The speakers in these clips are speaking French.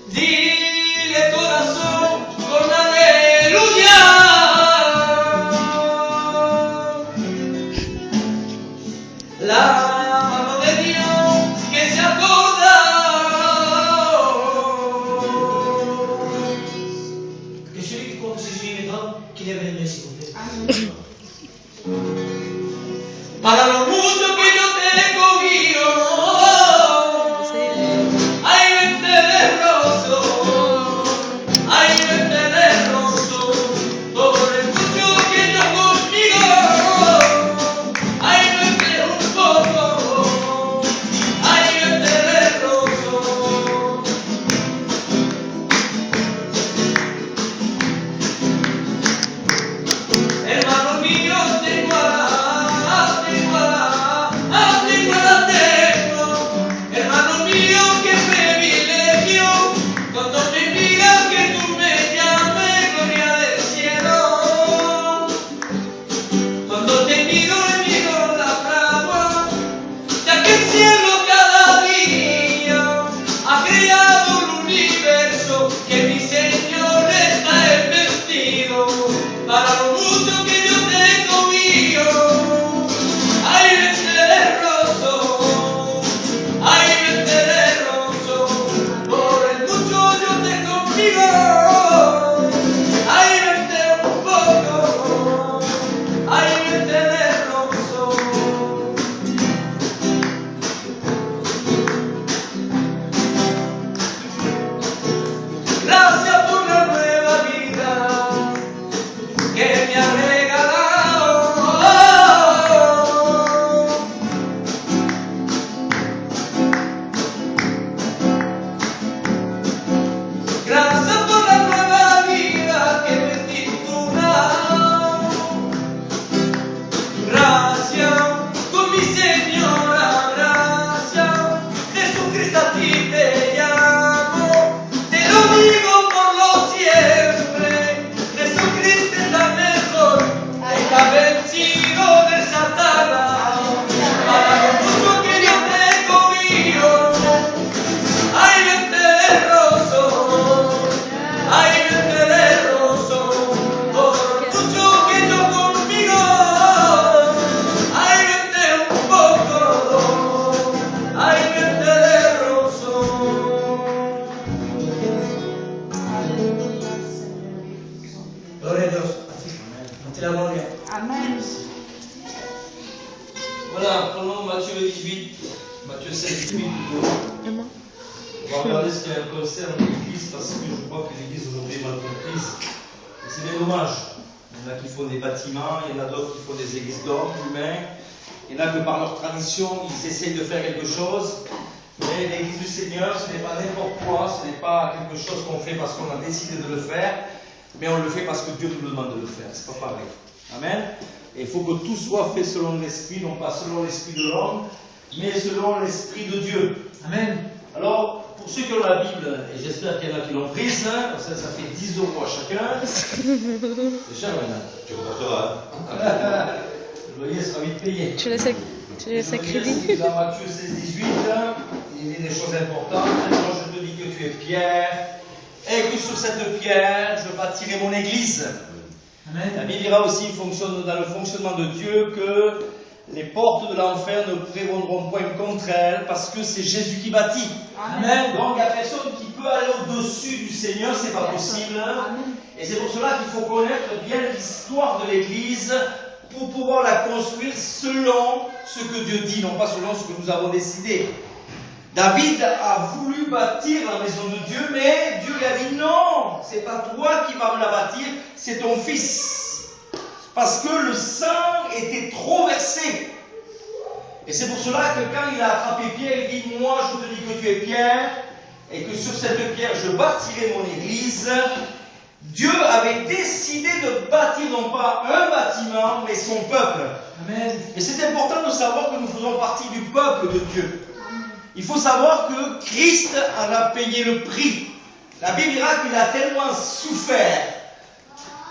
Dile corazón con aleluya. La mano de Dios que se acorda. Que celui qui compte ses jours qu'il lève les mains s'il vous plaît. Para lo mucho que yo te he cogido, ay vente de roso, por el mucho que yo conmigo, ay vente un poco, ay vente de roso. Hermanos míos, tengo a hermano mío, qué privilegio, cuando me digas que tú me llames, gloria del cielo. Cuando te miro la fragua, ya que el cielo cada día ha creado un universo que mi Señor está el vestido para lo mucho que yo tengo mío. Ay, vente de roso. Ay, vente de roso, por el mucho yo te conmigo. Ay, vente un poco, ay, vente de roso. Gracias por la nueva vida que me ha regalado. Gracias por la nueva vida que me diste tú. Gracias con mi Señora, gracias. Jesucristo a ti te llamo, te lo digo por lo siempre. Jesucristo es la mejor, el que ha vencido de Satanás. Para lo mucho que yo te he comido, ay, vente de roso. Ay, vente de roso, por mucho que yo conmigo. Ay, vente un poco, ay, vente de roso. Gloria a Dios, ante la gloria. Amen. Voilà, prenons Matthieu 18, Matthieu 16, 18. On va regarder ce qui concerne l'Église parce que je crois que l'Église aujourd'hui est mal comprise. Et c'est bien dommage. Il y en a qui font des bâtiments, il y en a d'autres qui font des églises d'hommes, humains. Il y en a que par leur tradition, ils essayent de faire quelque chose. Mais l'Église du Seigneur, ce n'est pas n'importe quoi, ce n'est pas quelque chose qu'on fait parce qu'on a décidé de le faire, mais on le fait parce que Dieu nous demande de le faire. C'est pas pareil. Amen. Et il faut que tout soit fait selon l'Esprit, non pas selon l'Esprit de l'homme, mais selon l'Esprit de Dieu. Amen. Alors, pour ceux qui ont la Bible, et j'espère qu'il y en a qui l'ont prise, ça fait 10 € à chacun. C'est cher maintenant. Tu reporteras. Le loyer sera vite payé. Tu laisses à crédit. Dans Matthieu 16, 18, il dit des choses importantes. Moi, je te dis que tu es pierre, et que sur cette pierre, je bâtirai mon église. Amen. La Bible dira aussi, dans le fonctionnement de Dieu, que les portes de l'enfer ne prévaudront point contre elle, parce que c'est Jésus qui bâtit. Amen. Donc, il n'y a personne qui peut aller au-dessus du Seigneur, c'est pas possible. Amen. Et c'est pour cela qu'il faut connaître bien l'histoire de l'Église pour pouvoir la construire selon ce que Dieu dit, non pas selon ce que nous avons décidé. David a voulu bâtir la maison de Dieu, mais Dieu lui a dit non, c'est pas toi qui vas me la bâtir, c'est ton fils. Parce que le sang était trop versé. Et c'est pour cela que quand il a attrapé Pierre, il dit moi je te dis que tu es Pierre, et que sur cette pierre je bâtirai mon église. Dieu avait décidé de bâtir non pas un bâtiment, mais son peuple. Amen. Et c'est important de savoir que nous faisons partie du peuple de Dieu. Il faut savoir que Christ en a payé le prix. La Bible dira qu'il a tellement souffert.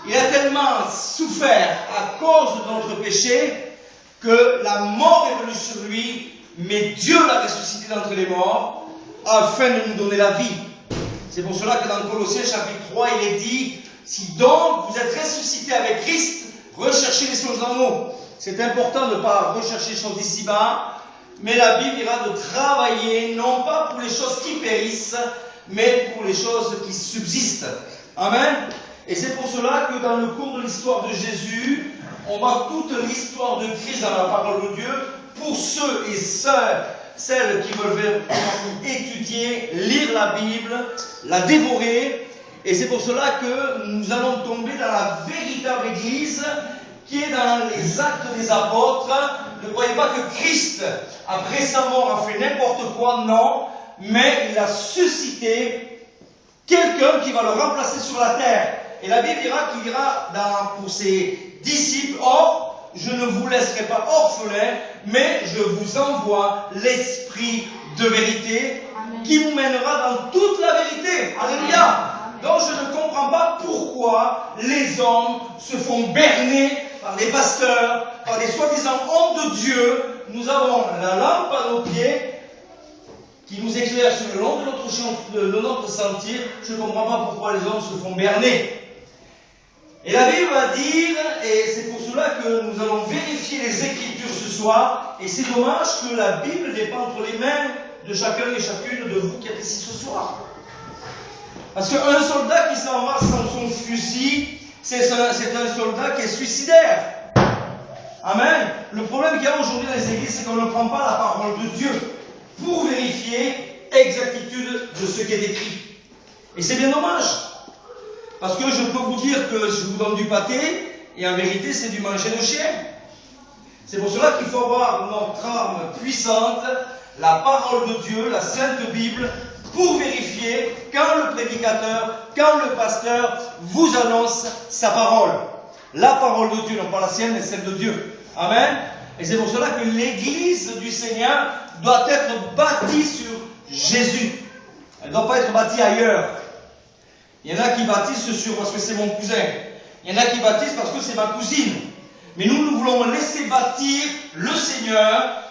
Il a tellement souffert à cause de notre péché que la mort est venue sur lui, mais Dieu l'a ressuscité d'entre les morts afin de nous donner la vie. C'est pour cela que dans Colossiens chapitre 3, il est dit, si donc vous êtes ressuscités avec Christ, recherchez les choses en haut. C'est important de ne pas rechercher les choses d'ici-bas, mais la Bible dira de travailler, non pas pour les choses qui périssent, mais pour les choses qui subsistent. Amen. Et c'est pour cela que dans le cours de l'histoire de Jésus, on voit toute l'histoire de Christ dans la parole de Dieu, pour ceux et celles qui veulent vraiment étudier, lire la Bible, la dévorer. Et c'est pour cela que nous allons tomber dans la véritable Église qui est dans les actes des apôtres. Ne croyez pas que Christ, après sa mort, a fait n'importe quoi, non, mais il a suscité quelqu'un qui va le remplacer sur la terre. Et la Bible dira qu'il dira pour ses disciples, or, je ne vous laisserai pas orphelins, mais je vous envoie l'Esprit de vérité qui vous mènera dans toute la vérité. Alléluia. Donc je ne comprends pas pourquoi les hommes se font berner par les pasteurs, par les soi-disant hommes de Dieu. Nous avons la lampe à nos pieds qui nous éclaire sur le long de notre sentier. Je ne comprends pas pourquoi les hommes se font berner. Et la Bible va dire, et c'est pour cela que nous allons vérifier les Écritures ce soir, et c'est dommage que la Bible n'est pas entre les mains de chacun et chacune de vous qui êtes ici ce soir. Parce qu'un soldat qui s'en va sans son fusil, c'est un soldat qui est suicidaire. Amen. Le problème qu'il y a aujourd'hui dans les églises, c'est qu'on ne prend pas la parole de Dieu pour vérifier l'exactitude de ce qui est écrit. Et c'est bien dommage. Parce que je peux vous dire que je vous donne du pâté, et en vérité, c'est du manger de chien. C'est pour cela qu'il faut avoir notre arme puissante, la parole de Dieu, la Sainte Bible, pour vérifier quand le prédicateur, quand le pasteur vous annonce sa parole. La parole de Dieu, non pas la sienne, mais celle de Dieu. Amen. Et c'est pour cela que l'Église du Seigneur doit être bâtie sur Jésus. Elle ne doit pas être bâtie ailleurs. Il y en a qui bâtissent sur parce que c'est mon cousin. Il y en a qui bâtissent parce que c'est ma cousine. Mais nous voulons laisser bâtir le Seigneur